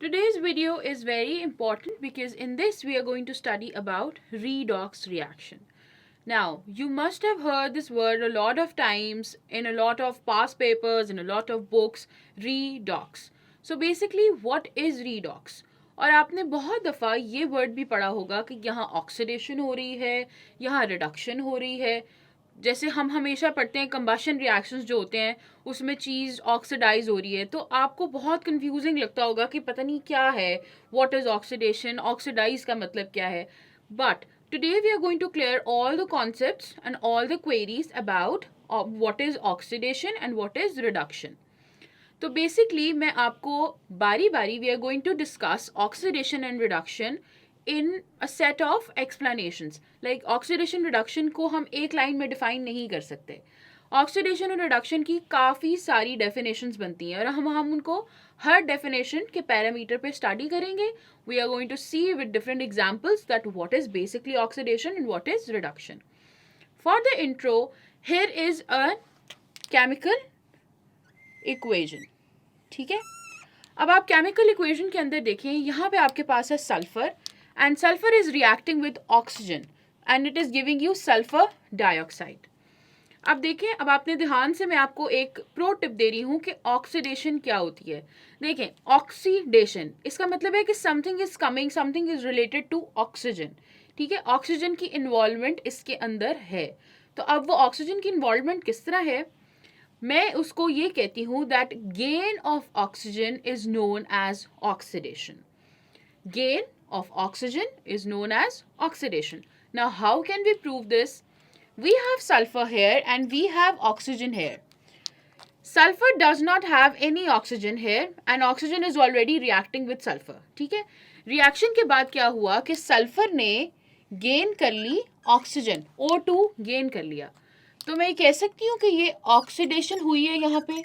Today's video is very important because in this we are going to study about redox reaction. Now, you must have heard this word a lot of times in a lot of past papers, in a lot of books, redox. So basically, what is redox? और आपने बहुत दफ़ा ये word भी पढ़ा होगा कि यहाँ ऑक्सीडेशन हो रही है, यहाँ रिडक्शन हो रही है. जैसे हम हमेशा पढ़ते हैं कंबशन रिएक्शंस जो होते हैं उसमें चीज़ ऑक्सीडाइज हो रही है, तो आपको बहुत कंफ्यूजिंग लगता होगा कि पता नहीं क्या है, व्हाट इज़ ऑक्सीडेशन, ऑक्सीडाइज का मतलब क्या है. But today we are going to clear all the concepts and all the queries about what is oxidation and what is reduction. तो बेसिकली मैं आपको बारी बारी we are going to discuss oxidation and reduction in a set of explanations. Like oxidation reduction को हम एक line में define नहीं कर सकते. ऑक्सीडेशन और रिडक्शन की काफ़ी सारी डेफिनेशंस बनती हैं और हम उनको हर डेफिनेशन के पैरामीटर पे स्टडी करेंगे. We are going to see with different examples that what is basically oxidation and what is reduction. For the intro, here is a chemical equation. ठीक है, अब आप केमिकल इक्वेशन के अंदर देखें, यहाँ पे आपके पास है sulphur and sulphur is reacting with oxygen and it is giving you sulphur dioxide. अब देखें, अब आपने ध्यान से, मैं आपको एक प्रो टिप दे रही हूँ कि ऑक्सीडेशन क्या होती है. देखें, ऑक्सीडेशन इसका मतलब है कि something is coming, something is related to oxygen. ठीक है, ऑक्सीजन की इन्वॉल्वमेंट इसके अंदर है. तो अब वो ऑक्सीजन की इन्वॉल्वमेंट किस तरह है, मैं उसको ये कहती हूँ that gain of oxygen is known as oxidation. Gain of oxygen is known as oxidation. Now how can we prove this? We have sulfur here and we have oxygen here. Sulfur does not have any oxygen here and oxygen is already reacting with sulfur. ठीक है, reaction के बाद क्या हुआ कि sulphur ने gain कर ली oxygen, O2 gain कर लिया. तो मैं कह सकती हूँ कि ये ऑक्सीडेशन हुई है. यहाँ पे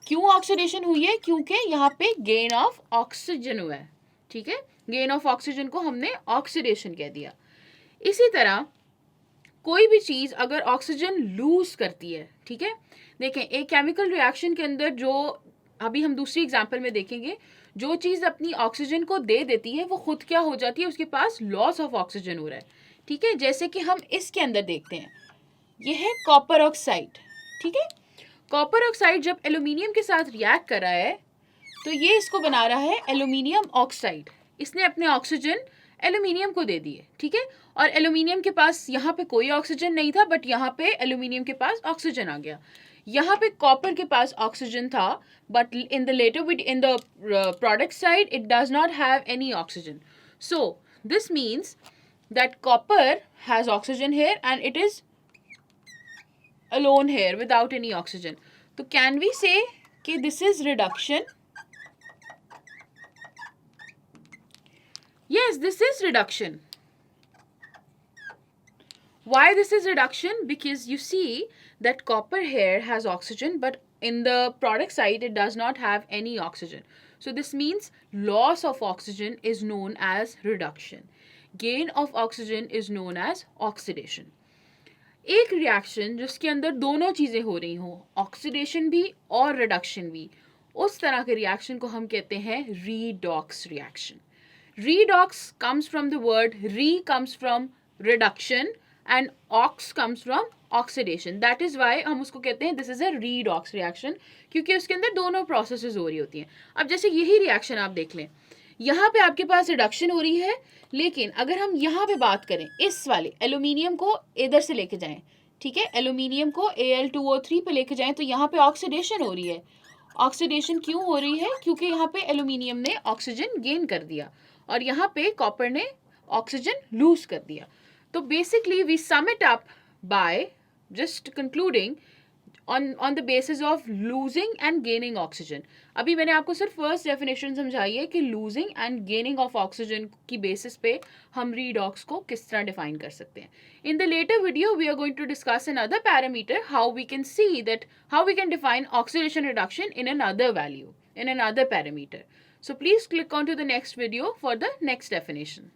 क्यों ऑक्सीडेशन हुई है? क्योंकि यहाँ पे गेन ऑफ ऑक्सीजन हुआ है. ठीक है, गेन ऑफ ऑक्सीजन को हमने ऑक्सीडेशन कह दिया. इसी तरह कोई भी चीज़ अगर ऑक्सीजन लूज करती है, ठीक है, देखें एक केमिकल रिएक्शन के अंदर जो अभी हम दूसरी एग्जांपल में देखेंगे, जो चीज़ अपनी ऑक्सीजन को दे देती है वो खुद क्या हो जाती है, उसके पास लॉस ऑफ ऑक्सीजन हो रहा है. ठीक है, जैसे कि हम इसके अंदर देखते हैं, ये है कॉपर ऑक्साइड. ठीक है, कॉपर ऑक्साइड जब एल्यूमिनियम के साथ रिएक्ट कर रहा है तो ये इसको बना रहा है एल्यूमिनियम ऑक्साइड. इसने अपने ऑक्सीजन एल्यूमिनियम को दे दी है. ठीक है, और एल्यूमिनियम के पास यहाँ पे कोई ऑक्सीजन नहीं था, बट यहाँ पे एल्यूमिनियम के पास ऑक्सीजन आ गया. यहाँ पे कॉपर के पास ऑक्सीजन था, but in the latter in the product side it does not have any oxygen. So this means that copper has oxygen here and it is alone here without any oxygen. So can we say कि this is reduction? Yes, this is reduction. Why this is reduction? Because you see that copper here has oxygen, but in the product side it does not have any oxygen. So this means loss of oxygen is known as reduction. Gain of oxygen is known as oxidation. एक reaction जिसके अंदर दोनों चीज़ें हो रही हों, oxidation भी और रिडक्शन भी, उस तरह के रिएक्शन को हम कहते हैं redox reaction. Redox comes from the word re comes from reduction and ox comes from oxidation. That is why हम उसको कहते हैं this is a redox reaction, क्योंकि उसके अंदर दोनों प्रोसेसेस हो रही होती हैं. अब जैसे यही रिएक्शन आप देख लें, यहाँ पे आपके पास रिडक्शन हो रही है, लेकिन अगर हम यहाँ पे बात करें, इस वाले एल्यूमिनियम को इधर से लेके जाएं, ठीक है, एल्यूमिनियम को Al2O3 पे लेके जाएं, तो यहाँ पे ऑक्सीडेशन हो रही है. ऑक्सीडेशन क्यों हो रही है? क्योंकि यहाँ पे एल्यूमिनियम ने ऑक्सीजन गेन कर दिया और यहाँ पे कॉपर ने ऑक्सीजन लूज कर दिया. तो basically we sum it up by just concluding on the basis of losing and gaining oxygen. अभी मैंने आपको सिर्फ फर्स्ट डेफिनेशन समझाई है कि losing and gaining of oxygen की बेसिस पे हम redox को किस तरह डिफाइन कर सकते हैं. In the later video we are going to discuss another parameter, how we can see that how we can define oxidation reduction in another value, in another parameter. So please click on to the next video for the next definition.